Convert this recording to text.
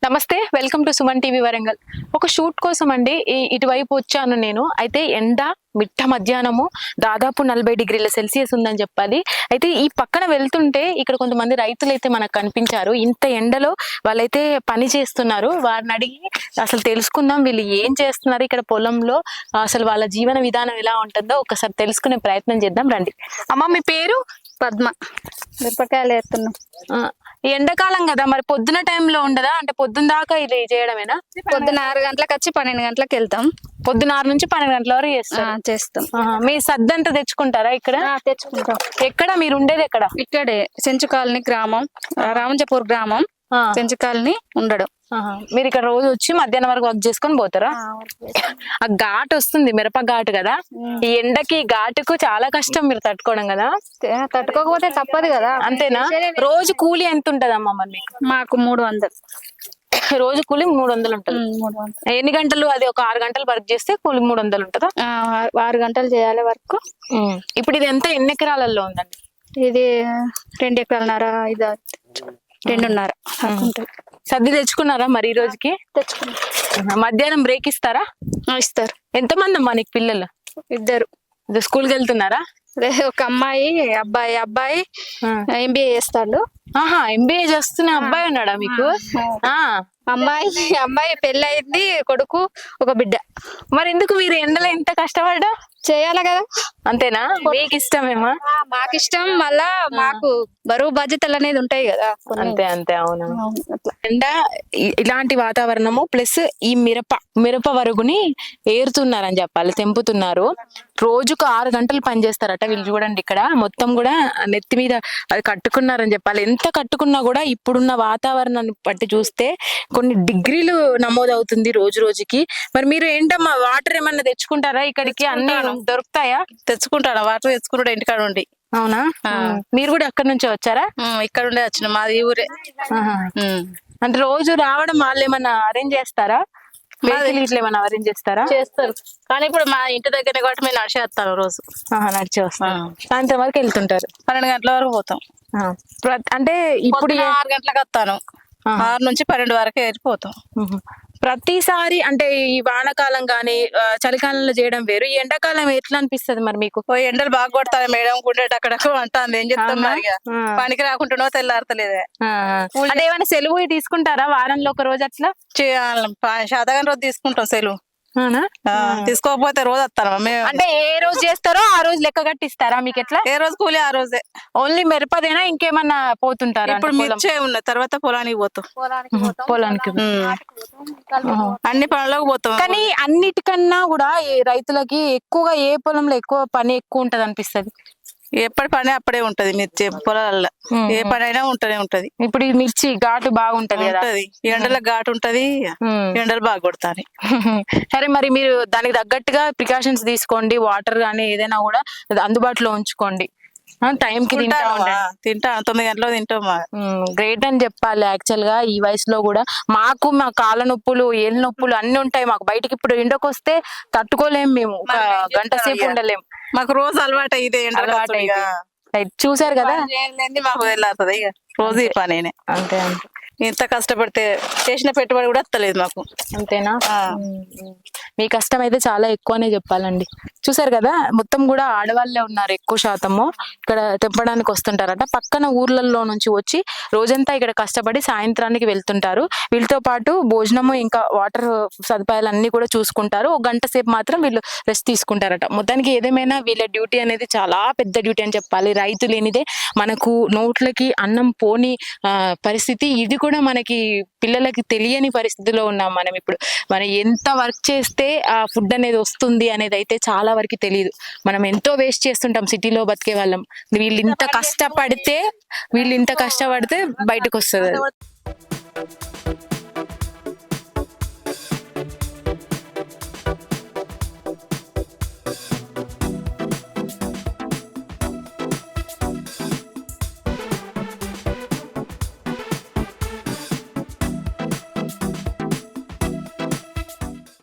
నమస్తే, welcome to Suman TV Warangal. ఒక shoot కోసం అండి ఇటువైపు వచ్చాను నేను. అయితే ఎండ మిట్ట మధ్యాహ్నము దాదాపు 40 డిగ్రీల సెల్సియస్ ఉందని చెప్పాలి. అయితే ఈ పక్కన వెళ్తుంటే ఇక్కడ కొంతమంది రైతులు అయితే మనకు కనిపించారు. ఇంత ఎండలో వాళ్ళైతే పని చేస్తున్నారు. వారిని అడిగి అసలు తెలుసుకుందాం వీళ్ళు ఏం చేస్తున్నారు ఇక్కడ పొలంలో, అసలు వాళ్ళ జీవన విధానం ఎలా ఉంటుందో ఒకసారి తెలుసుకునే ప్రయత్నం చేద్దాం రండి. అమ్మ మీ పేరు? పద్మ. మిరపకాయలు వేస్తున్నాం. ఈ ఎండాకాలం కదా, మరి పొద్దున టైంలో ఉండదా? అంటే పొద్దున్న దాకా ఇది చేయడమేనా? పొద్దున 6 గంటలకు వచ్చి 12 గంటలకు వెళ్తాం. పొద్దున 6 నుంచి 12 గంటల వరకు చేస్తాం. మీ సద్దంతా తెచ్చుకుంటారా ఇక్కడ? తెచ్చుకుంటాం. ఎక్కడ మీరు ఉండేది? ఎక్కడ? ఇక్కడే సెంచు కాలనీ గ్రామం, రామంజపూర్ గ్రామం, సెంచు కాలనీ ఉండడం. మీరు ఇక్కడ రోజు వచ్చి మధ్యాహ్నం వరకు వర్క్ చేసుకొని పోతారా? ఆ ఘాట్ వస్తుంది, మిరప ఘాటు కదా. ఈ ఎండకి ఘాటుకు చాలా కష్టం మీరు తట్టుకోవడం కదా. తట్టుకోకపోతే తప్పదు కదా. అంతేనా? రోజు కూలీ ఎంత ఉంటదమ్మా మరి మీకు? మాకు 300. రోజు కూలి 300 ఉంటుంది. 300. ఎన్ని గంటలు? అది ఒక 6 గంటలు వర్క్ చేస్తే కూలి 300 ఉంటుందా? 6 గంటలు చేయాలి వర్క్. ఇప్పుడు ఇది ఎంత, ఎన్ని ఎకరాలలో ఉందండి? ఇది 2 ఎకరాలన్నర, ఇది 2.5 సర్ది తెచ్చుకున్నారా మరి ఈ రోజుకి? తెచ్చుకున్నాం. మధ్యాహ్నం బ్రేక్ ఇస్తారా? ఇస్తారు. ఎంతమంది అమ్మా నీకు పిల్లలు? 2. స్కూల్కి వెళ్తున్నారా? ఒక అమ్మాయి, అబ్బాయి MBA చేస్తాడు. MBA చేస్తున్న అబ్బాయి ఉన్నాడా మీకు? అమ్మాయి పెళ్లి అయింది, కొడుకు, ఒక బిడ్డ. మరి ఎందుకు మీరు ఎండలో ఇంత కష్టపడ్డా? చేయాలి కదా. అంతేనా? మీకు ఇష్టమేమా? మాకు ఇష్టం, మళ్ళా మాకు బరువు బాధ్యతలు అనేది ఉంటాయి కదా. అంతే అంతే. అవును. ఎండ ఇలాంటి వాతావరణము ప్లస్ ఈ మిరప వరుగుని ఏరుతున్నారని చెప్పాలి, తెంపుతున్నారు. రోజుకు 6 గంటలు పని చేస్తారట వీళ్ళు. చూడండి ఇక్కడ మొత్తం కూడా నెత్తి మీద అది కట్టుకున్నారని చెప్పాలి. ఎంత కట్టుకున్నా కూడా ఇప్పుడున్న వాతావరణాన్ని బట్టి చూస్తే కొన్ని డిగ్రీలు నమోదవుతుంది రోజు రోజుకి. మరి మీరు ఏంటమ్మా వాటర్ ఏమన్నా తెచ్చుకుంటారా ఇక్కడికి? అన్ని దొరుకుతాయా? తెచ్చుకుంటాను. వాటర్ తెచ్చుకుంటా ఇంటికాడ ఉండి. అవునా? మీరు కూడా అక్కడ నుంచే వచ్చారా? ఇక్కడ ఉండే వచ్చిన, మాది ఊరే. అంటే రోజు రావడం వాళ్ళు ఏమన్నా అరేంజ్ చేస్తారా? ఇట్లా ఏమన్నా అరేంజ్ చేస్తారా? చేస్తారు, కానీ ఇప్పుడు మా ఇంటి దగ్గర కాబట్టి మేము నడిచి వస్తాను రోజు. నడిచి వస్తాం. సాయంత్రం వరకు వెళ్తుంటారు. 12 గంటల వరకు పోతాం. అంటే ఇప్పుడు 6 గంటలకు వస్తాను. 6 నుంచి 12 వరకు వెళ్ళిపోతాం. ప్రతిసారి అంటే ఈ వానకాలం గానీ చలికాలంలో చేయడం వేరు, ఈ ఎండాకాలం ఎట్లా అనిపిస్తుంది మరి మీకు? ఎండలు బాగా కొడతాయి మేడం, గుండెట అక్కడ అంటాను. ఏం చెప్తాం మరి, పనికి రాకుండానో తెల్లారతలేదే. అంటే ఏమైనా సెలవు తీసుకుంటారా వారంలో ఒక రోజు అట్లా? శాతగాని రోజు తీసుకుంటాం సెలవు. తీసుకోకపోతే రోజు వస్తాను. అంటే ఏ రోజు చేస్తారో ఆ రోజు లెక్క కట్టిస్తారా మీకు? ఎట్లా? ఏ రోజు కూలి ఆ రోజే. ఓన్లీ మిరపదేనా, ఇంకేమన్నా పోతుంటారా? ఇప్పుడు మిర్చే ఉన్నాయి, తర్వాత పొలానికి పోతాం. పొలానికి అన్ని పనులకు పోతాం. కానీ అన్నిటికన్నా కూడా రైతులకి ఎక్కువగా ఏ పొలంలో ఎక్కువ పని ఎక్కువ ఉంటది అనిపిస్తుంది? ఎప్పటి పని అప్పుడే ఉంటది. మిర్చి పొలాల్లో ఏ పని అయినా ఉంటనే ఉంటది. ఇప్పుడు ఈ మిర్చి ఘాటు బాగుంటది కదా. ఎండల ఘాటు ఉంటది, ఎండలు బాగా కొడతాయి. సరే, మరి మీరు దానికి తగ్గట్టుగా ప్రికాషన్స్ తీసుకోండి. వాటర్ గానీ ఏదైనా కూడా అందుబాటులో ఉంచుకోండి. టైంకి తింటా 9 గంటలకు తింటాం. గ్రేట్ అని చెప్పాలి. యాక్చువల్ గా ఈ వయసులో కూడా మా కాళ్ళ నొప్పులు, ఏళ్ళ నొప్పులు అన్ని ఉంటాయి మాకు. బయటకి ఇప్పుడు ఎండకు వస్తే తట్టుకోలేము మేము, ఒక గంట సేపు ఉండలేము. మాకు రోజు అలవాటు ఇదే ఎండ. చూసారు కదా, మాకు వెళ్ళాలి ఇక రోజు ఈ పని. అంతే. ఇంత కష్టపడితే చేసిన పెట్టుబడి కూడా వస్తలేదు మాకు. అంతేనా? మీ కష్టం అయితే చాలా ఎక్కువనే చెప్పాలండి. చూసారు కదా, మొత్తం కూడా ఆడవాళ్ళే ఉన్నారు ఎక్కువ శాతము. ఇక్కడ తెంపడానికి వస్తుంటారట. పక్కన ఊర్లలో నుంచి వచ్చి రోజంతా ఇక్కడ కష్టపడి సాయంత్రానికి వెళ్తుంటారు. వీళ్ళతో పాటు భోజనము ఇంకా వాటర్ సదుపాయాలు అన్ని కూడా చూసుకుంటారు. ఒక గంట సేపు మాత్రం వీళ్ళు రెస్ట్ తీసుకుంటారట. మొత్తానికి ఏదేమైనా వీళ్ళ డ్యూటీ అనేది చాలా పెద్ద డ్యూటీ అని చెప్పాలి. రైతు లేనిదే మనకు నోట్లకి అన్నం పోని పరిస్థితి. ఇది కూడా మనకి పిల్లలకి తెలియని పరిస్థితిలో ఉన్నాం మనం ఇప్పుడు. మనం ఎంత వర్క్ చేస్తే ఆ ఫుడ్ అనేది వస్తుంది అనేది అయితే చాలా వరకు తెలియదు. మనం ఎంతో వేస్ట్ చేస్తుంటాం సిటీలో బతికే వాళ్ళం. వీళ్ళు ఇంత కష్టపడితే బయటకు వస్తుంది.